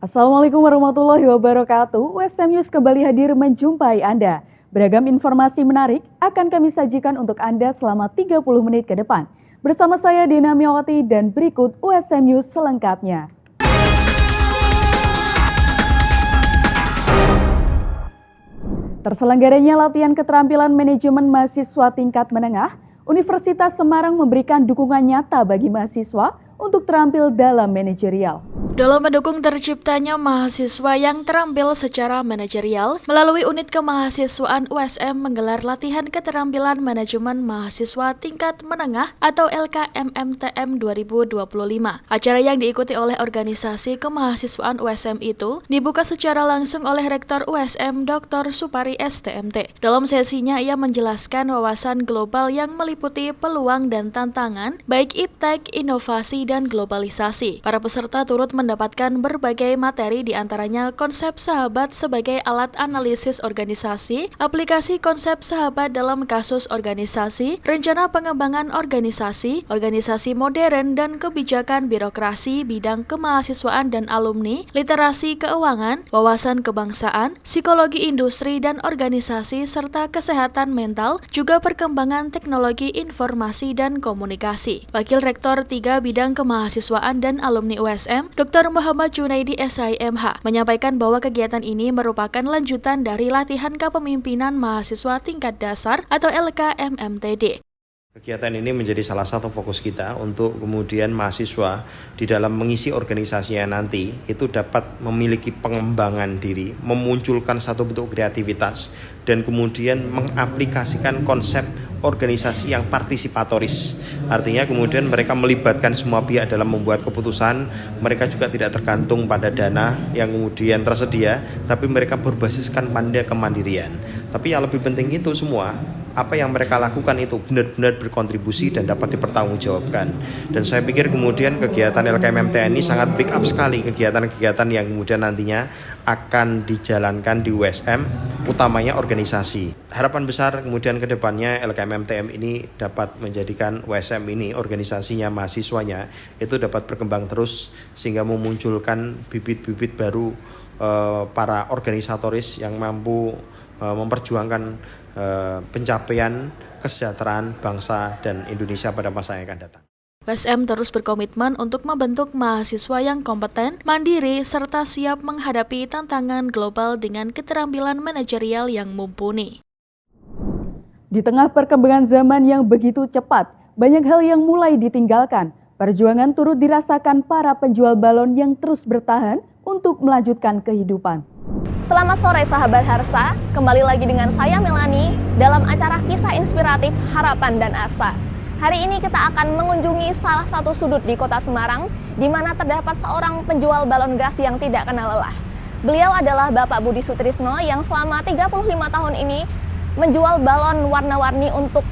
Assalamualaikum warahmatullahi wabarakatuh. USM News kembali hadir menjumpai Anda. Beragam informasi menarik akan kami sajikan untuk Anda selama 30 menit ke depan. Bersama saya Dina Miawati dan berikut USM News selengkapnya. Terselenggaranya latihan keterampilan manajemen mahasiswa tingkat menengah, Universitas Semarang memberikan dukungan nyata bagi mahasiswa untuk terampil dalam manajerial. Dalam mendukung terciptanya mahasiswa yang terampil secara manajerial, melalui unit kemahasiswaan USM menggelar latihan keterampilan manajemen mahasiswa tingkat menengah atau LKMMTM 2025. Acara yang diikuti oleh organisasi kemahasiswaan USM itu dibuka secara langsung oleh Rektor USM Dr. Supari STMT. Dalam sesinya ia menjelaskan wawasan global yang meliputi peluang dan tantangan, baik iptek, inovasi, dan globalisasi. Para peserta turut mendapatkan berbagai materi diantaranya konsep sahabat sebagai alat analisis organisasi, aplikasi konsep sahabat dalam kasus organisasi, rencana pengembangan organisasi, organisasi modern dan kebijakan birokrasi, bidang kemahasiswaan dan alumni, literasi keuangan, wawasan kebangsaan, psikologi industri dan organisasi, serta kesehatan mental, juga perkembangan teknologi informasi dan komunikasi. Wakil Rektor 3 Bidang Kemahasiswaan dan Alumni USM, Dr. Muhammad Junaidi SIMH, menyampaikan bahwa kegiatan ini merupakan lanjutan dari latihan kepemimpinan mahasiswa tingkat dasar atau LKMMTD. Kegiatan ini menjadi salah satu fokus kita untuk kemudian mahasiswa di dalam mengisi organisasinya nanti itu dapat memiliki pengembangan diri, memunculkan satu bentuk kreativitas, dan kemudian mengaplikasikan konsep organisasi yang partisipatoris. Artinya kemudian mereka melibatkan semua pihak dalam membuat keputusan, mereka juga tidak tergantung pada dana yang kemudian tersedia, tapi mereka berbasiskan pada kemandirian. Tapi yang lebih penting itu semua, apa yang mereka lakukan itu benar-benar berkontribusi dan dapat dipertanggungjawabkan. Dan saya pikir kemudian kegiatan LKMMTN ini sangat pick up sekali kegiatan-kegiatan yang kemudian nantinya akan dijalankan di USM, utamanya organisasi. Harapan besar kemudian ke depannya LKMMTM ini dapat menjadikan USM ini, organisasinya, mahasiswanya, itu dapat berkembang terus sehingga memunculkan bibit-bibit baru para organisatoris yang mampu memperjuangkan pencapaian kesejahteraan bangsa dan Indonesia pada masa yang akan datang. USM terus berkomitmen untuk membentuk mahasiswa yang kompeten, mandiri, serta siap menghadapi tantangan global dengan keterampilan manajerial yang mumpuni. Di tengah perkembangan zaman yang begitu cepat, banyak hal yang mulai ditinggalkan. Perjuangan turut dirasakan para penjual balon yang terus bertahan untuk melanjutkan kehidupan. Selamat sore sahabat Harsa, kembali lagi dengan saya Melani dalam acara kisah inspiratif Harapan dan Asa. Hari ini kita akan mengunjungi salah satu sudut di kota Semarang di mana terdapat seorang penjual balon gas yang tidak kenal lelah. Beliau adalah Bapak Budi Sutrisno yang selama 35 tahun ini menjual balon warna-warni untuk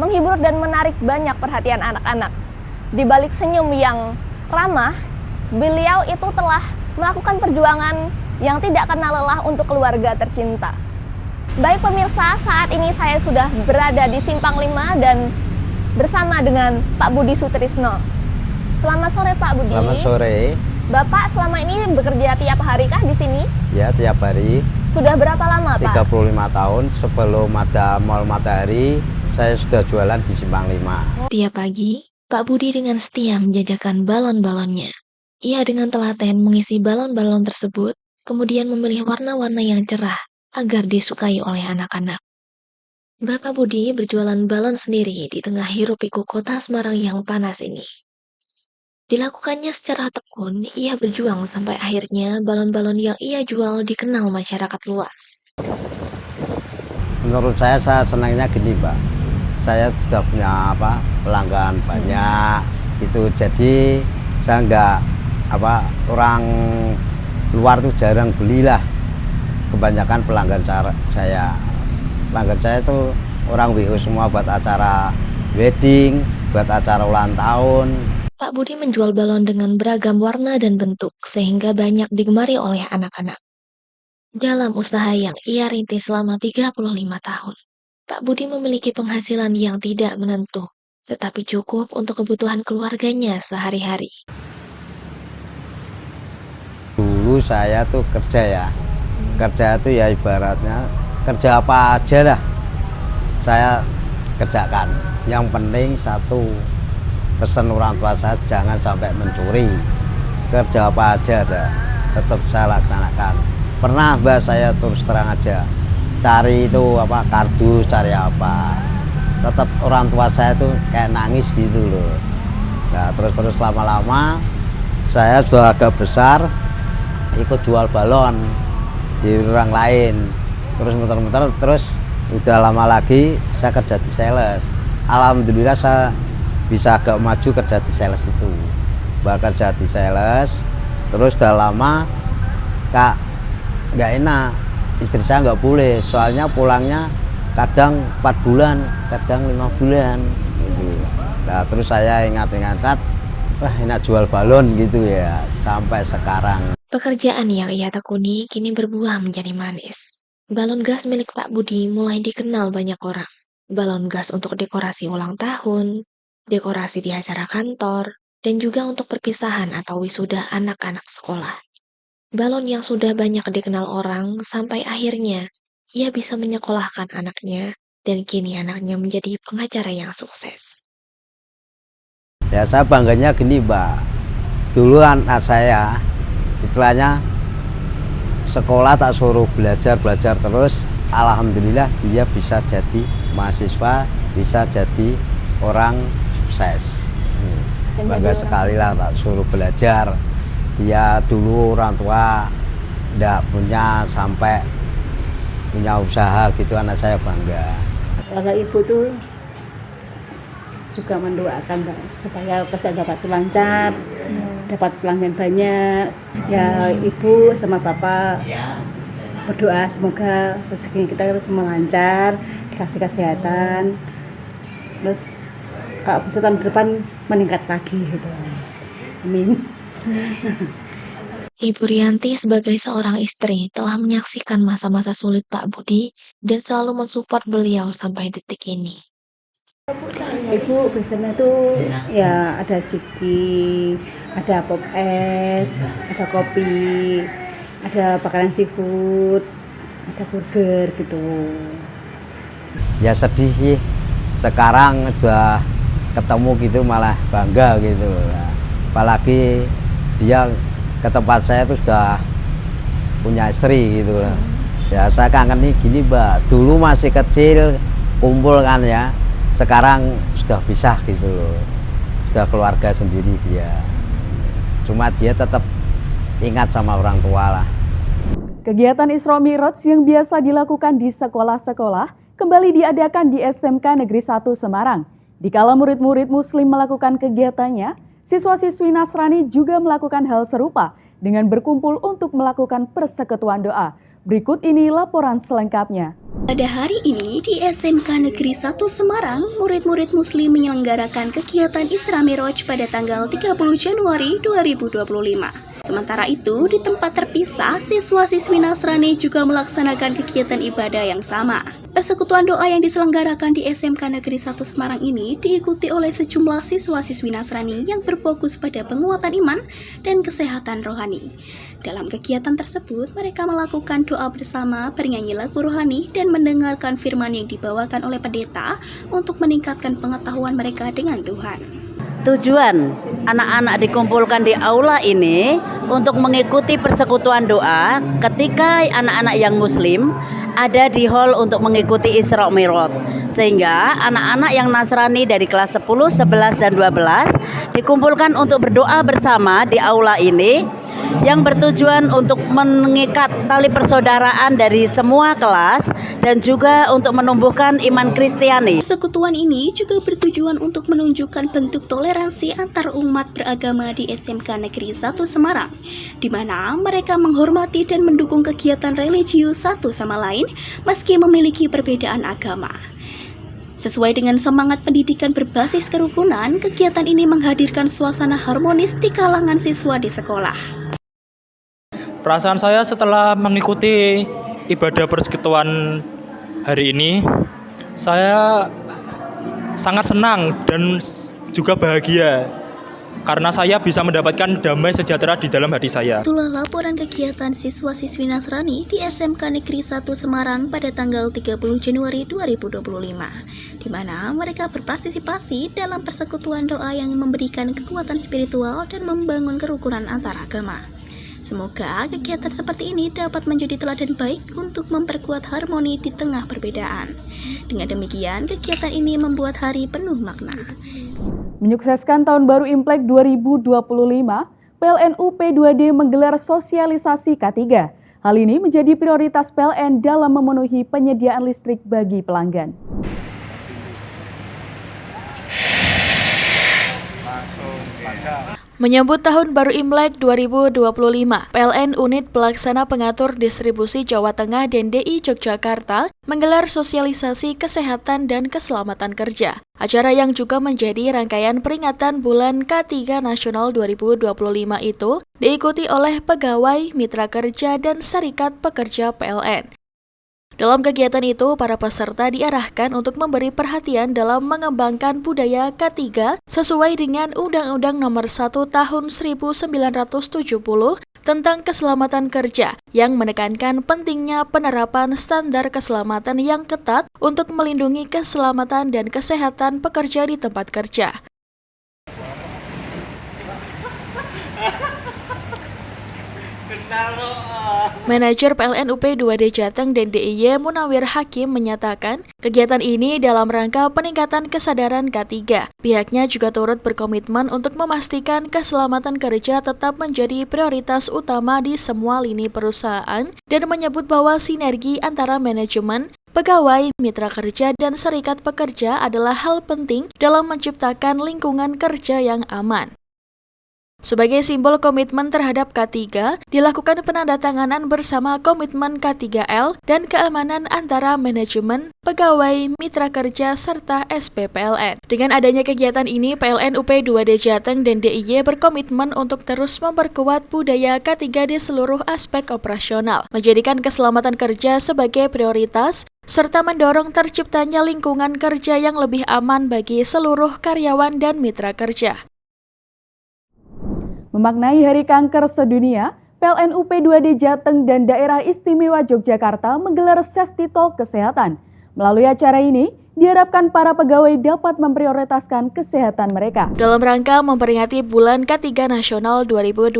menghibur dan menarik banyak perhatian anak-anak. Di balik senyum yang ramah, beliau itu telah melakukan perjuangan yang tidak kenal lelah untuk keluarga tercinta. Baik pemirsa, saat ini saya sudah berada di Simpang 5 dan bersama dengan Pak Budi Sutrisno. Selamat sore Pak Budi. Selamat sore. Bapak selama ini bekerja tiap hari kah di sini? Ya, tiap hari. Sudah berapa lama Pak? 35 tahun sebelum ada Mall Matahari, saya sudah jualan di Simpang 5. Tiap pagi, Pak Budi dengan setia menjajakan balon-balonnya. Ia dengan telaten mengisi balon-balon tersebut, kemudian memilih warna-warna yang cerah agar disukai oleh anak-anak. Bapak Budi berjualan balon sendiri di tengah hiruk-pikuk kota Semarang yang panas ini. Dilakukannya secara tekun, ia berjuang sampai akhirnya balon-balon yang ia jual dikenal masyarakat luas. Menurut saya senangnya gini, Mbak. Saya sudah punya pelanggan banyak. Itu jadi saya nggak orang luar tuh jarang belilah. Kebanyakan pelanggan saya. Pelanggan saya itu orang WO semua buat acara wedding, buat acara ulang tahun. Pak Budi menjual balon dengan beragam warna dan bentuk sehingga banyak digemari oleh anak-anak. Dalam usaha yang ia rintis selama 35 tahun, Pak Budi memiliki penghasilan yang tidak menentu, tetapi cukup untuk kebutuhan keluarganya sehari-hari. Dulu dulu saya tuh kerja ya. Kerja itu ya ibaratnya kerja apa aja lah saya kerjakan. Yang penting satu, pesan orang tua saya jangan sampai mencuri. Kerja apa aja ada, tetap saya laksanakan. Pernah Mbak saya terus terang aja cari itu apa kardus, cari apa, tetap orang tua saya tuh kayak nangis gitu loh. Nah terus lama-lama saya sudah agak besar ikut jual balon di orang lain, terus muter-muter, terus udah lama lagi saya kerja di sales. Alhamdulillah saya bisa agak maju kerja di sales itu. Kerja di sales, terus udah lama Kak nggak enak, istri saya nggak boleh, soalnya pulangnya kadang 4 bulan, kadang 5 bulan gitu. Nah terus saya ingat-ingat, wah enak jual balon gitu ya, sampai sekarang. Pekerjaan yang ia tekuni kini berbuah menjadi manis. Balon gas milik Pak Budi mulai dikenal banyak orang. Balon gas untuk dekorasi ulang tahun, dekorasi di acara kantor, dan juga untuk perpisahan atau wisuda anak-anak sekolah. Balon yang sudah banyak dikenal orang sampai akhirnya ia bisa menyekolahkan anaknya dan kini anaknya menjadi pengacara yang sukses. Ya saya bangganya gini Mbak, dulu anak saya istilahnya sekolah tak suruh belajar terus, alhamdulillah dia bisa jadi mahasiswa, bisa jadi orang sukses. Bangga sekali lah tak suruh belajar. Dia dulu orang tua tidak punya sampai punya usaha gitu, anak saya bangga. Kalau ibu tuh juga mendoakan supaya kerja dapat lancar, dapat pelanggan banyak. Ya ibu sama bapak berdoa semoga rezeki kita semua lancar, dikasih kesehatan, terus kalau bisa tahun depan meningkat lagi gitu. Amin. Ibu Rianti sebagai seorang istri telah menyaksikan masa-masa sulit Pak Budi dan selalu mensupport beliau sampai detik ini. Ibu biasanya tuh ya ada ciki, ada pop es, ada kopi, ada makanan seafood, ada burger gitu. Ya sedih sih, sekarang udah ketemu gitu malah bangga gitu. Apalagi dia ke tempat saya tuh sudah punya istri gitu. Ya saya kangen nih gini Mbak, dulu masih kecil kumpul kan ya, sekarang sudah pisah gitu loh, sudah keluarga sendiri dia. Cuma dia tetap ingat sama orang tua lah. Kegiatan Isra Mi'raj yang biasa dilakukan di sekolah-sekolah kembali diadakan di SMK Negeri 1 Semarang. Dikala murid-murid Muslim melakukan kegiatannya, siswa-siswi Nasrani juga melakukan hal serupa dengan berkumpul untuk melakukan persekutuan doa. Berikut ini laporan selengkapnya. Pada hari ini di SMK Negeri 1 Semarang, murid-murid Muslim menyelenggarakan kegiatan Isra Mi'raj pada tanggal 30 Januari 2025. Sementara itu, di tempat terpisah, siswa-siswi Nasrani juga melaksanakan kegiatan ibadah yang sama. Persekutuan doa yang diselenggarakan di SMK Negeri 1 Semarang ini diikuti oleh sejumlah siswa-siswi Nasrani yang berfokus pada penguatan iman dan kesehatan rohani. Dalam kegiatan tersebut, mereka melakukan doa bersama, bernyanyi lagu rohani, dan mendengarkan firman yang dibawakan oleh pendeta untuk meningkatkan pengetahuan mereka dengan Tuhan. Tujuan anak-anak dikumpulkan di aula ini untuk mengikuti persekutuan doa ketika anak-anak yang Muslim ada di hall untuk mengikuti Isra Mi'raj. Sehingga anak-anak yang Nasrani dari kelas 10, 11, dan 12 dikumpulkan untuk berdoa bersama di aula ini yang bertujuan untuk mengikat tali persaudaraan dari semua kelas dan juga untuk menumbuhkan iman Kristiani. Persekutuan ini juga bertujuan untuk menunjukkan bentuk toleransi antar umat beragama di SMK Negeri 1 Semarang, di mana mereka menghormati dan mendukung kegiatan religius satu sama lain meski memiliki perbedaan agama. Sesuai dengan semangat pendidikan berbasis kerukunan, kegiatan ini menghadirkan suasana harmonis di kalangan siswa di sekolah. Perasaan saya setelah mengikuti ibadah persekutuan hari ini, saya sangat senang dan juga bahagia karena saya bisa mendapatkan damai sejahtera di dalam hati saya. Itulah laporan kegiatan siswa-siswi Nasrani di SMK Negeri 1 Semarang pada tanggal 30 Januari 2025, di mana mereka berpartisipasi dalam persekutuan doa yang memberikan kekuatan spiritual dan membangun kerukunan antar agama. Semoga kegiatan seperti ini dapat menjadi teladan baik untuk memperkuat harmoni di tengah perbedaan. Dengan demikian, kegiatan ini membuat hari penuh makna. Menyukseskan Tahun Baru Imlek 2025, PLN UP2D menggelar sosialisasi K3. Hal ini menjadi prioritas PLN dalam memenuhi penyediaan listrik bagi pelanggan. Menyambut Tahun Baru Imlek 2025, PLN Unit Pelaksana Pengatur Distribusi Jawa Tengah dan DI Yogyakarta menggelar sosialisasi kesehatan dan keselamatan kerja. Acara yang juga menjadi rangkaian peringatan Bulan K3 Nasional 2025 itu diikuti oleh pegawai, mitra kerja, dan serikat pekerja PLN. Dalam kegiatan itu, para peserta diarahkan untuk memberi perhatian dalam mengembangkan budaya K3 sesuai dengan Undang-Undang Nomor 1 Tahun 1970 tentang keselamatan kerja yang menekankan pentingnya penerapan standar keselamatan yang ketat untuk melindungi keselamatan dan kesehatan pekerja di tempat kerja. Manajer PLN UP2D Jateng dan DIY Munawir Hakim menyatakan kegiatan ini dalam rangka peningkatan kesadaran K3. Pihaknya juga turut berkomitmen untuk memastikan keselamatan kerja tetap menjadi prioritas utama di semua lini perusahaan dan menyebut bahwa sinergi antara manajemen, pegawai, mitra kerja, dan serikat pekerja adalah hal penting dalam menciptakan lingkungan kerja yang aman. Sebagai simbol komitmen terhadap K3, dilakukan penandatanganan bersama komitmen K3L dan keamanan antara manajemen, pegawai, mitra kerja, serta SPPLN. Dengan adanya kegiatan ini, PLN UP2D Jateng dan DIY berkomitmen untuk terus memperkuat budaya K3 di seluruh aspek operasional, menjadikan keselamatan kerja sebagai prioritas, serta mendorong terciptanya lingkungan kerja yang lebih aman bagi seluruh karyawan dan mitra kerja. Memaknai Hari Kanker Sedunia, PLN UP2D Jateng dan Daerah Istimewa Yogyakarta menggelar Safety Talk Kesehatan. Melalui acara ini, diharapkan para pegawai dapat memprioritaskan kesehatan mereka. Dalam rangka memperingati Bulan K3 Nasional 2025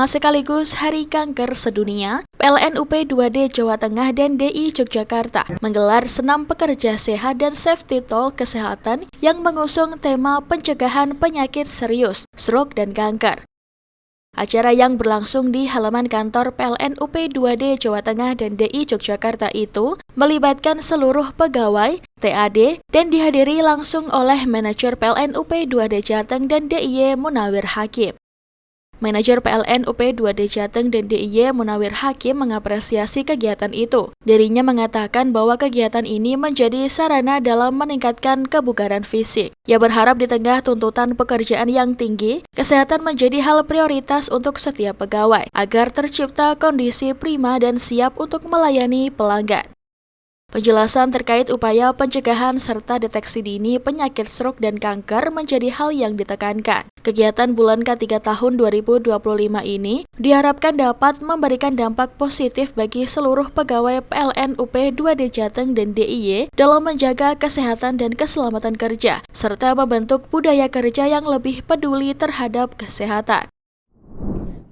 sekaligus Hari Kanker Sedunia, PLN UP2D Jawa Tengah dan DI Yogyakarta menggelar senam pekerja sehat dan Safety Talk Kesehatan yang mengusung tema pencegahan penyakit serius, stroke, dan kanker. Acara yang berlangsung di halaman kantor PLN UP2D Jawa Tengah dan DI Yogyakarta itu melibatkan seluruh pegawai, TAD, dan dihadiri langsung oleh manajer PLN UP2D Jateng dan DIY Munawir Hakim. Manajer PLN UP2D Jateng dan DIY Munawir Hakim mengapresiasi kegiatan itu. Dirinya mengatakan bahwa kegiatan ini menjadi sarana dalam meningkatkan kebugaran fisik. Ia berharap di tengah tuntutan pekerjaan yang tinggi, kesehatan menjadi hal prioritas untuk setiap pegawai, agar tercipta kondisi prima dan siap untuk melayani pelanggan. Penjelasan terkait upaya pencegahan serta deteksi dini penyakit stroke dan kanker menjadi hal yang ditekankan. Kegiatan Bulan K3 tahun 2025 ini diharapkan dapat memberikan dampak positif bagi seluruh pegawai PLN UP2D Jateng dan DIY dalam menjaga kesehatan dan keselamatan kerja, serta membentuk budaya kerja yang lebih peduli terhadap kesehatan.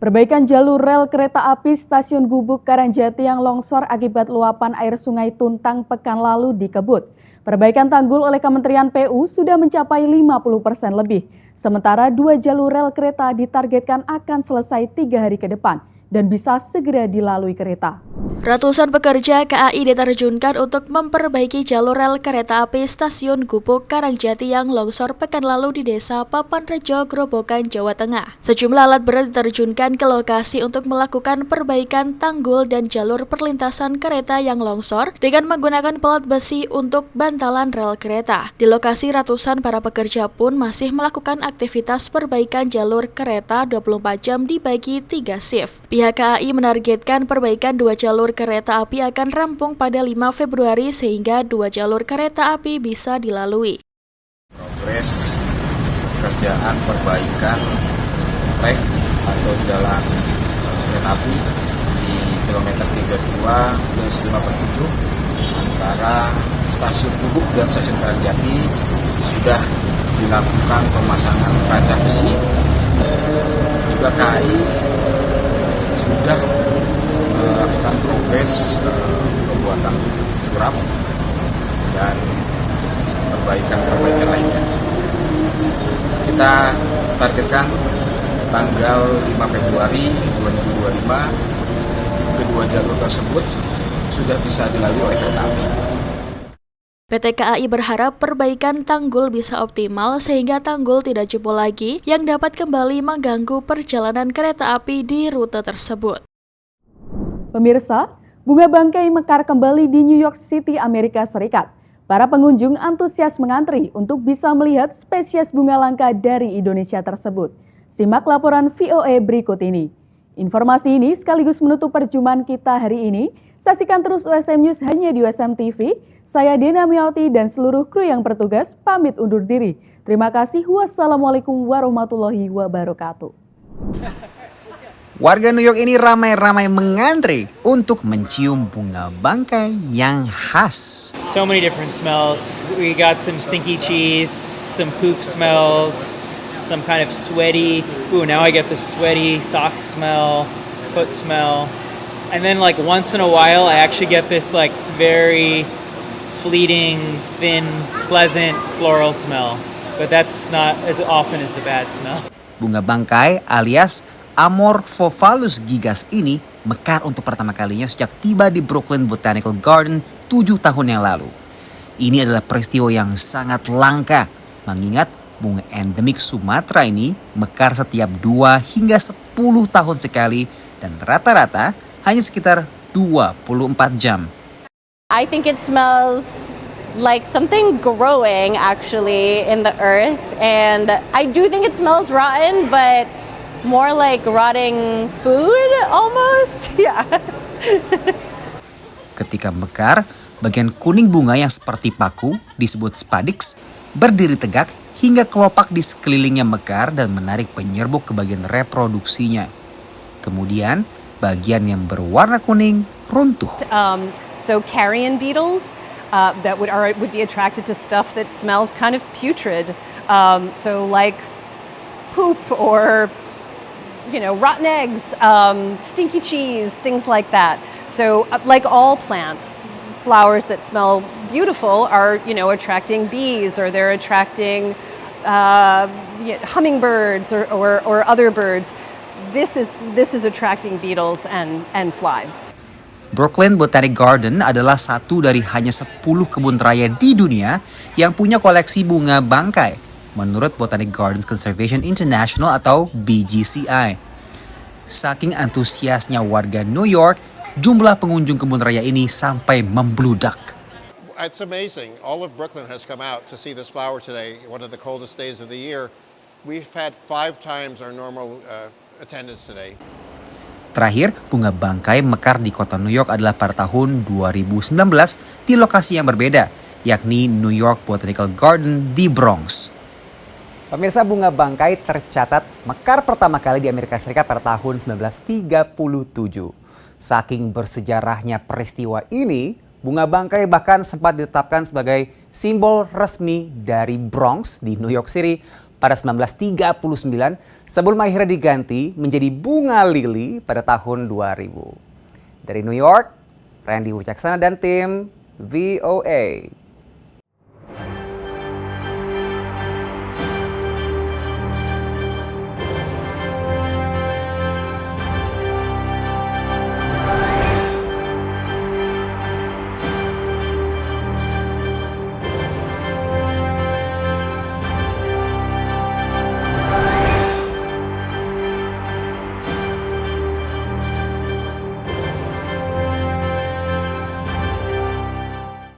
Perbaikan jalur rel kereta api Stasiun Gubuk Karangjati yang longsor akibat luapan air Sungai Tuntang pekan lalu dikebut. Perbaikan tanggul oleh Kementerian PU sudah mencapai 50% lebih. Sementara 2 jalur rel kereta ditargetkan akan selesai 3 hari ke depan dan bisa segera dilalui kereta. Ratusan pekerja KAI diterjunkan untuk memperbaiki jalur rel kereta api Stasiun Gubuk Karangjati yang longsor pekan lalu di Desa Papanrejo, Grobogan, Jawa Tengah. Sejumlah alat berat diterjunkan ke lokasi untuk melakukan perbaikan tanggul dan jalur perlintasan kereta yang longsor dengan menggunakan pelat besi untuk bantalan rel kereta. Di lokasi, ratusan para pekerja pun masih melakukan aktivitas perbaikan jalur kereta 24 jam dibagi 3 shift. Pihak KAI menargetkan perbaikan 2 jalur kereta api akan rampung pada 5 Februari sehingga 2 jalur kereta api bisa dilalui. Progres pengerjaan perbaikan trek atau jalan kereta api di kilometer 32 plus 5/7 antara stasiun Gubuk dan stasiun Kranjati sudah dilakukan pemasangan kaca besi. Juga KAI sudah melakukan progres pembuatan turap dan perbaikan lainnya. Kita targetkan tanggal 5 Februari 2025 kedua jalur tersebut sudah bisa dilalui oleh kereta api. PT KAI berharap perbaikan tanggul bisa optimal sehingga tanggul tidak jebol lagi yang dapat kembali mengganggu perjalanan kereta api di rute tersebut. Pemirsa, bunga bangkai mekar kembali di New York City, Amerika Serikat. Para pengunjung antusias mengantri untuk bisa melihat spesies bunga langka dari Indonesia tersebut. Simak laporan VOA berikut ini. Informasi ini sekaligus menutup perjumpaan kita hari ini. Saksikan terus USM News hanya di USM TV. Saya Dena Miauti dan seluruh kru yang bertugas pamit undur diri. Terima kasih. Wassalamualaikum warahmatullahi wabarakatuh. Warga New York ini ramai-ramai mengantri untuk mencium bunga bangkai yang khas. So many different smells. We got some stinky cheese, some poop smells, some kind of sweaty. Ooh, now I get the sweaty sock smell, foot smell. And then like once in a while I actually get this like very fleeting, thin, pleasant floral smell. But that's not as often as the bad smell. Bunga bangkai alias Amorphophallus gigas ini mekar untuk pertama kalinya sejak tiba di Brooklyn Botanical Garden 7 tahun yang lalu. Ini adalah peristiwa yang sangat langka, mengingat bunga endemik Sumatera ini mekar setiap 2 hingga 10 tahun sekali dan rata-rata hanya sekitar 24 jam. I think it smells like something growing actually in the earth, and I do think it smells rotten, but more like rotting food almost. Yeah. Ketika mekar, bagian kuning bunga yang seperti paku disebut spadix berdiri tegak hingga kelopak di sekelilingnya mekar dan menarik penyerbuk ke bagian reproduksinya. Kemudian, bagian yang berwarna kuning runtuh. So carrion beetles that would be attracted to stuff that smells kind of putrid. So like poop or rotten eggs, stinky cheese, things like that. So like all plants, flowers that smell beautiful are, attracting bees, or they're attracting hummingbirds or other birds. This is attracting beetles and flies. Brooklyn Botanic Garden adalah satu dari hanya 10 kebun raya di dunia yang punya koleksi bunga bangkai, menurut Botanic Gardens Conservation International atau BGCI. Saking antusiasnya warga New York, jumlah pengunjung kebun raya ini sampai membludak. It's amazing. All of Brooklyn has come out to see this flower today, one of the coldest days of the year. We've had 5 times our normal attendance today. Terakhir, bunga bangkai mekar di kota New York adalah pada tahun 2019 di lokasi yang berbeda, yakni New York Botanical Garden di Bronx. Pemirsa, bunga bangkai tercatat mekar pertama kali di Amerika Serikat pada tahun 1937. Saking bersejarahnya peristiwa ini, bunga bangkai bahkan sempat ditetapkan sebagai simbol resmi dari Bronx di New York City pada 1939 sebelum akhirnya diganti menjadi bunga lili pada tahun 2000. Dari New York, Randy Wicaksana dan tim VOA.